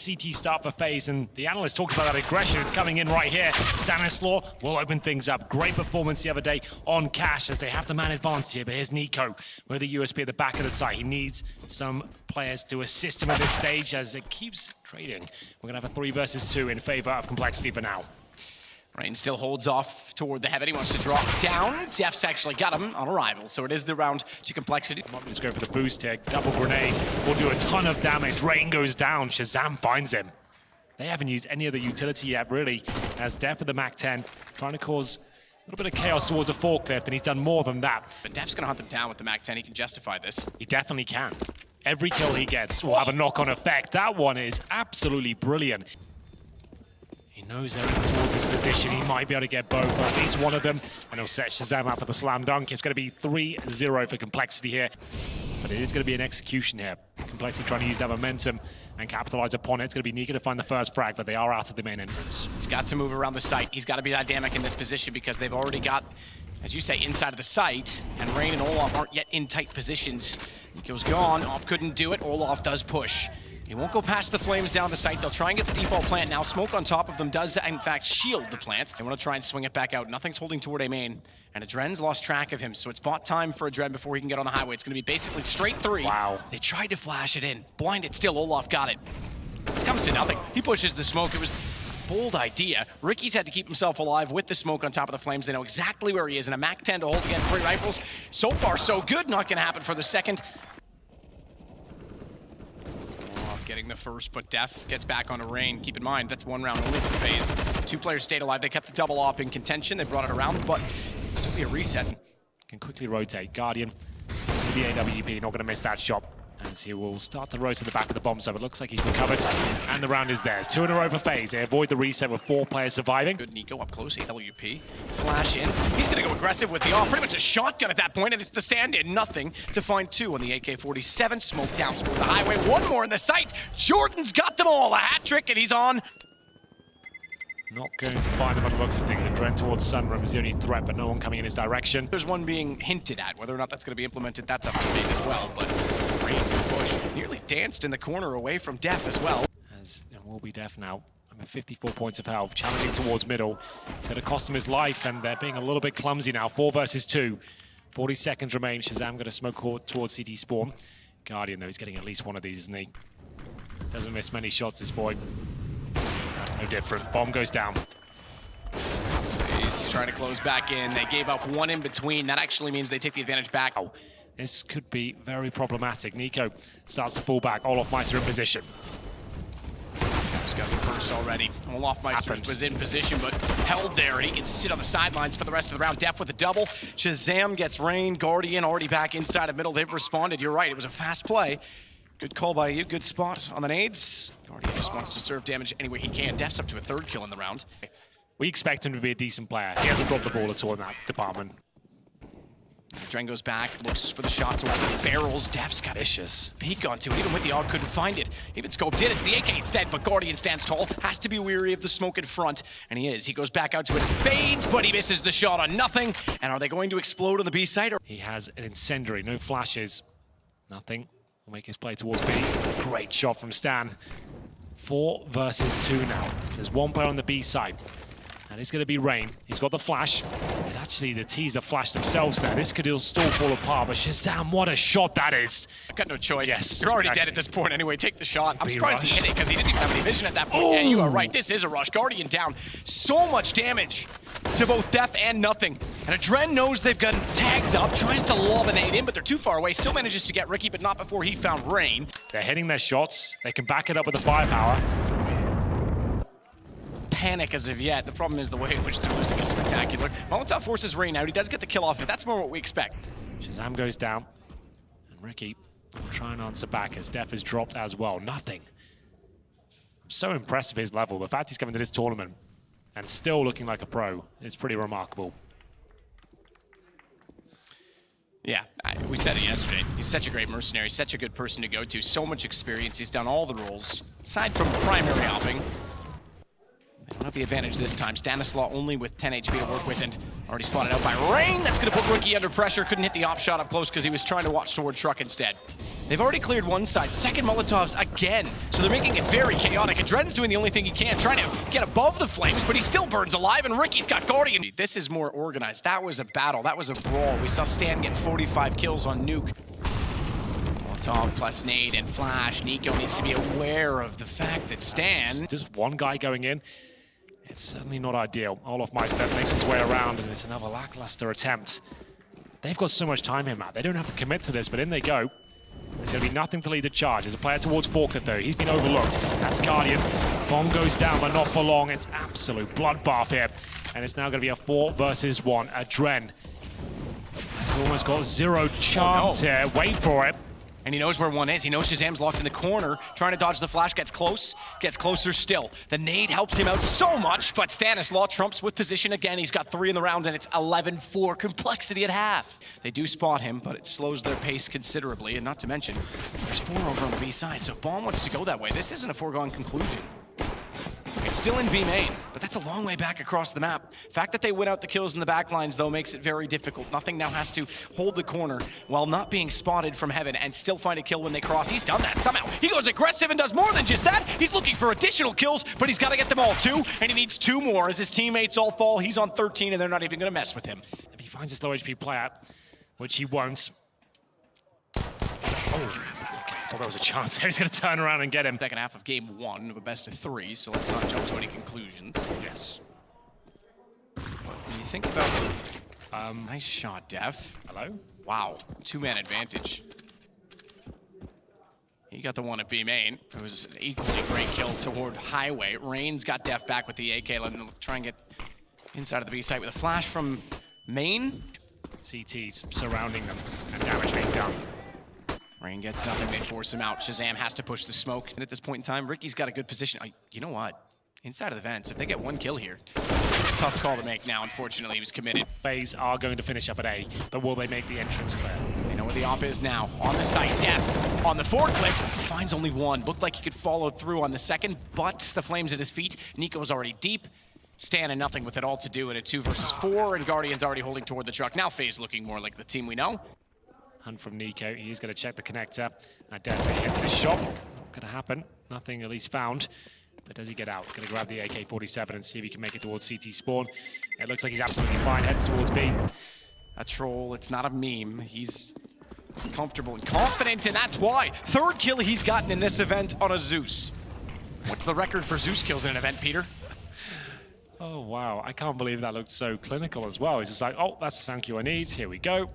CT start for FaZe, and the analyst talked about that aggression. It's coming in right here. Stanislaw will open things up. Great performance the other day on Cash as they have the man advantage here, but here's Nico with the USP at the back of the site. He needs some players to assist him at this stage as it keeps trading. We're going to have a 3 versus 2 in favor of Complexity for now. Rain still holds off toward the heaven. He wants to drop down. Def's actually got him on arrival, so it is the round to Complexity. Just go for the boost here. Double grenade will do a ton of damage. Rain goes down. Shazam finds him. They haven't used any of the utility yet, really, as Def at the MAC-10 trying to cause a little bit of chaos towards a forklift, and he's done more than that. But Def's going to hunt them down with the MAC-10. He can justify this. He definitely can. Every kill he gets will have a knock-on effect. That one is absolutely brilliant. He knows they're towards his position. He might be able to get both, or at least one of them, and he'll set Shazam up for the slam dunk. It's going to be 3-0 for Complexity here, but it is going to be an execution here. Complexity trying to use that momentum and capitalize upon it. It's going to be Nika to find the first frag, but they are out of the main entrance. He's got to move around the site. He's got to be dynamic in this position because they've already got, as you say, inside of the site, and Rain and Olaf aren't yet in tight positions. Niko's gone. Olaf couldn't do it. Olaf does push. He won't go past the flames down the site. They'll try and get the default plant now. Smoke on top of them does, in fact, shield the plant. They want to try and swing it back out. Nothing's holding toward A main. And Adren's lost track of him, so it's bought time for Adren before he can get on the highway. It's going to be basically straight 3. Wow. They tried to flash it in. Blinded still. Olaf got it. This comes to nothing. He pushes the smoke. It was a bold idea. Ricky's had to keep himself alive with the smoke on top of the flames. They know exactly where he is. And a MAC-10 to hold against 3 rifles. So far, so good. Not going to happen for the second. Getting the first, but Def gets back onto Rain. Keep in mind, that's 1 round only for FaZe. 2 players stayed alive. They kept the double op in contention. They brought it around, but it's still be a reset. Can quickly rotate. Guardian with the AWP, not going to miss that shot. As he will start to rotate the back of the bomb, so it looks like he's recovered, and the round is theirs. 2 in a row for FaZe. They avoid the reset with 4 players surviving. Good Nico up close, AWP. Flash in. He's going to go aggressive with the off. Pretty much a shotgun at that point, and it's the stand-in. Nothing to find 2 on the AK-47. Smoke down toward the highway. 1 more in the sight. Jordan's got them all. A hat trick, and he's on. Not going to find him on the looks of things. And Dren towards Sunroom is the only threat, but no one coming in his direction. There's one being hinted at. Whether or not that's going to be implemented, that's up to debate as well. But Rain push nearly danced in the corner away from Def as well. As it will be Def now. I'm at 54 points of health, challenging towards middle. It's going to cost him his life, and they're being a little bit clumsy now. 4 versus 2. 40 seconds remain. Shazam going to smoke towards CT spawn. Guardian, though, he's getting at least one of these, isn't he? Doesn't miss many shots, this boy. That's no different. Bomb goes down. He's trying to close back in. They gave up 1 in between. That actually means they take the advantage back. Oh, this could be very problematic. Nico starts to fall back. Olaf Meister in position. He's got the first already. Olaf Meister was in position, but held there. He can sit on the sidelines for the rest of the round. Def with a double. Shazam gets Rain. Guardian already back inside of middle. They've responded. You're right. It was a fast play. Good call by you. Good spot on the nades. Guardian just wants to serve damage any way he can. Def's up to a 3rd kill in the round. We expect him to be a decent player. He hasn't dropped the ball at all in that department. Dren goes back, looks for the shot to barrels. Def's got vicious peek onto it. Even with the AUG, couldn't find it. Even scoped in. It's the AK instead, but Guardian stands tall. Has to be weary of the smoke in front, and he is. He goes back out to it as it fades, but he misses the shot on nothing. And are they going to explode on the B side? Or he has an incendiary, no flashes, nothing. Will make his play towards B. Great shot from Stan. 4 versus 2 now. There's 1 player on the B side. And it's going to be Rain. He's got the flash. And actually, the T's have flashed themselves there. This could still fall apart, but Shazam, what a shot that is. I've got no choice. Yes, you're already dead at this point anyway. Take the shot. I'm surprised he hit it because he didn't even have any vision at that point. Oh. Yeah, you are right. This is a rush. Guardian down. So much damage to both Def and Nothing. And Adren knows they've gotten tagged up, tries to lob an 8 in, but they're too far away. Still manages to get Ricky, but not before he found Rain. They're hitting their shots. They can back it up with the firepower. Panic as of yet. The problem is the way in which they're losing is spectacular. Molotov forces Rain out. He does get the kill off, but that's more what we expect. Shazam goes down, and Ricky will try and answer back as Def is dropped as well. Nothing. I'm so impressed with his level. The fact he's coming to this tournament and still looking like a pro is pretty remarkable. Yeah, we said it yesterday. He's such a great mercenary, such a good person to go to. So much experience. He's done all the roles, aside from primary hopping. Not the advantage this time. Stanislaw only with 10 HP to work with and already spotted out by Rain. That's going to put Rookie under pressure. Couldn't hit the op shot up close because he was trying to watch toward Truck instead. They've already cleared one side. Second Molotovs again. So they're making it very chaotic. Adren's doing the only thing he can, trying to get above the flames, but he still burns alive, and Ricky's got Guardian. This is more organized. That was a battle. That was a brawl. We saw Stan get 45 kills on Nuke. Molotov plus nade and flash. Nico needs to be aware of the fact that Stan... Just one guy going in. It's certainly not ideal. Olof Meister makes his way around, and it's another lackluster attempt. They've got so much time here, Matt. They don't have to commit to this, but in they go. There's going to be nothing to lead the charge. There's a player towards Faulkner, though. He's been overlooked. That's Guardian. Bomb goes down, but not for long. It's absolute bloodbath here. And it's now going to be a 4 versus 1. Adren has almost got zero chance here. Wait for it. And he knows where one is. He knows Shazam's locked in the corner, trying to dodge the flash, gets close, gets closer still. The nade helps him out so much, but Stanislaw trumps with position again. He's got 3 in the round, and it's 11-4 complexity at half. They do spot him, but it slows their pace considerably, and not to mention, there's 4 over on the B side, so Bomb wants to go that way. This isn't a foregone conclusion. It's still in B main, but that's a long way back across the map. The fact that they win out the kills in the back lines, though, makes it very difficult. Nothing now has to hold the corner while not being spotted from heaven and still find a kill when they cross. He's done that somehow. He goes aggressive and does more than just that. He's looking for additional kills, but he's got to get them all too, and he needs 2 more as his teammates all fall. He's on 13, and they're not even going to mess with him. If he finds a low HP player, which he won't. Oh. I thought there was a chance. He's going to turn around and get him. Second half of game 1 of a best of 3, so let's not jump to any conclusions. Yes. When you think about it, nice shot, Def. Hello? Wow, 2-man advantage. He got the one at B main. It was an equally great kill toward Highway. Rain's got Def back with the AK. Let him try and get inside of the B site with a flash from main. CT's surrounding them and damage being done. Rain gets nothing, they force him out. Shazam has to push the smoke. And at this point in time, Ricky's got a good position. You know what? Inside of the vents, if they get 1 kill here, tough call to make now. Unfortunately, he was committed. FaZe are going to finish up at A, but will they make the entrance clear? They know where the op is now. On the site, Def on the forklift. Finds only 1. Looked like he could follow through on the second, but the flames at his feet. Nico's already deep. Stan and nothing with it all to do in a 2 versus 4, and Guardian's already holding toward the truck. Now FaZe looking more like the team we know. Hunt from Nico. He's going to check the connector. I dare say he hits the shot. Not going to happen. Nothing at least found. But does he get out? Going to grab the AK-47 and see if he can make it towards CT spawn. It looks like he's absolutely fine. Heads towards B. A troll. It's not a meme. He's comfortable and confident, and that's why. 3rd kill he's gotten in this event on a Zeus. What's the record for Zeus kills in an event, Peter? Oh, wow. I can't believe that looked so clinical as well. He's just like, oh, that's the thank you I need. Here we go.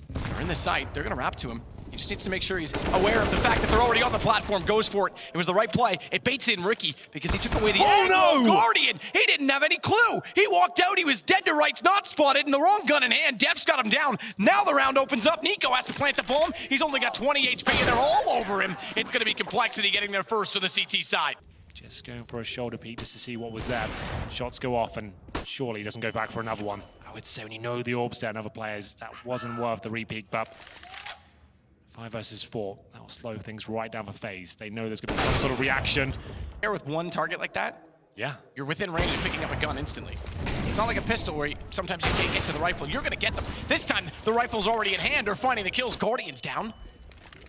They're in the site. They're going to wrap to him. He just needs to make sure he's aware of the fact that they're already on the platform. Goes for it. It was the right play. It baits in Ricky because he took away the angle. No! Guardian. He didn't have any clue. He walked out. He was dead to rights, not spotted, and the wrong gun in hand. Def's got him down. Now the round opens up. Nico has to plant the bomb. He's only got 20 HP, and they're all over him. It's going to be complexity getting there first on the CT side. Just going for a shoulder peek just to see what was there. Shots go off, and surely he doesn't go back for another one. I would say when you know the orbs there and other players, that wasn't worth the repeat, but 5 versus 4, that will slow things right down for FaZe. They know there's going to be some sort of reaction. Here with 1 target like that, yeah, you're within range of picking up a gun instantly. It's not like a pistol where sometimes you can't get to the rifle. You're going to get them. This time, the rifle's already in hand. They're finding the kills. Guardian's down.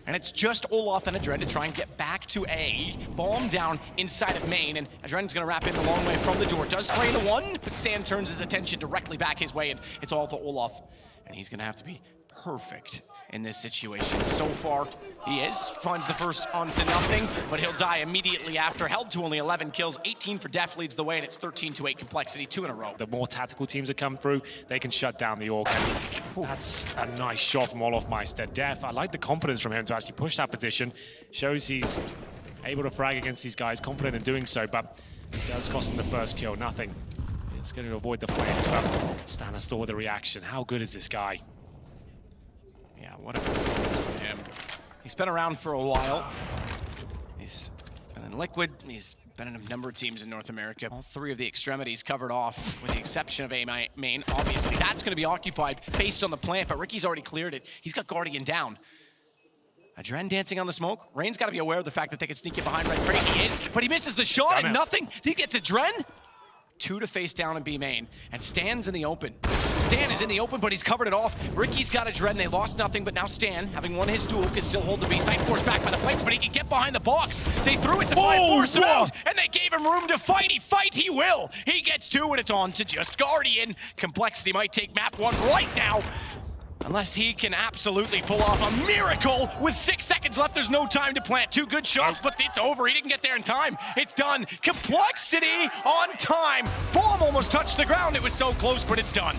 And it's just Olaf and Adren to try and get back to A. Bomb down inside of main, and Adren's gonna wrap in the long way from the door. Does spray the 1, but Stan turns his attention directly back his way, and it's all to Olaf. And he's gonna have to be perfect in this situation. So far, he is. Finds the first onto nothing, but he'll die immediately after. Held to only 11 kills, 18 for Def leads the way, and it's 13-8 complexity, 2 in a row. The more tactical teams that come through, they can shut down the org. That's a nice shot from Olof Meister. Def, I like the confidence from him to actually push that position. Shows he's able to frag against these guys, confident in doing so, but it does cost him the first kill, nothing. It's going to avoid the flames, but Stanislaw with the reaction. How good is this guy? Yeah, what a performance from him. He's been around for a while. He's been in Liquid. He's been in a number of teams in North America. All 3 of the extremities covered off, with the exception of A main. Obviously, that's going to be occupied based on the plant, but Ricky's already cleared it. He's got Guardian down. Adren dancing on the smoke. Rain's got to be aware of the fact that they can sneak in behind right crate. He is, but he misses the shot and nothing. He gets Adren. 2 to face down in B main, and Stan's in the open. Stan is in the open, but he's covered it off. Ricky's got a dread, and they lost nothing, but now Stan, having won his duel, can still hold the B site. Forced back by the flames, but he can get behind the box. They threw it to force him out, and they gave him room to fight. He will. He gets 2, and it's on to just Guardian. Complexity might take map 1 right now. Unless he can absolutely pull off a miracle with 6 seconds left. There's no time to plant. 2 good shots, but it's over. He didn't get there in time. It's done. Complexity on time. Bomb almost touched the ground. It was so close, but it's done.